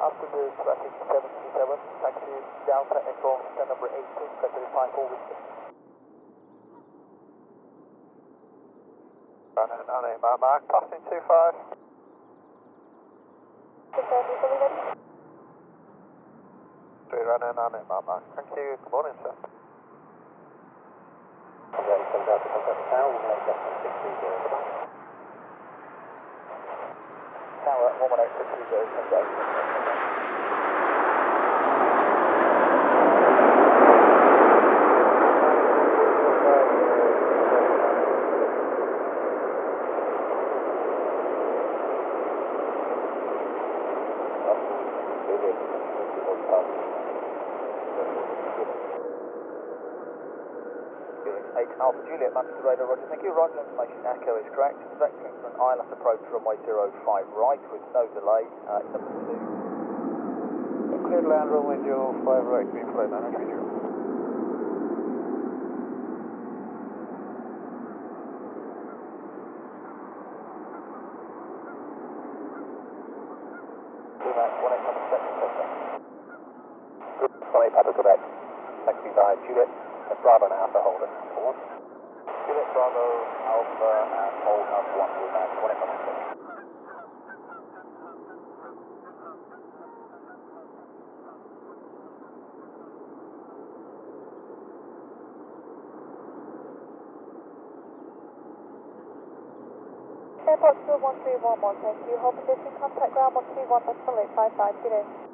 after the traffic 737, taxi Delta Echo, stand number 86, February 54 Whiskey. Running on a mark, passing 25. Confirm you fully ready? 3 running on a mark. Thank you, good morning sir. Ready, so Delta contact the tower, we'll make that 630. Tower 118 630, Alpha Juliet, managed the radar, roger. Thank you. Arrival information echo is correct. Vectoring for an ILS approach runway 05 right with no delay. Number 2. Clear land runway 05 right, green flight 930. Sorry, Papa Quebec. Taxi by Juliet. Bravo and Alpha Holder. Forward. Juliet, Bravo, Alpha, and hold up 1 to land. 1 Airport 21311, thank you. Hold position, contact ground 121, 55, good day.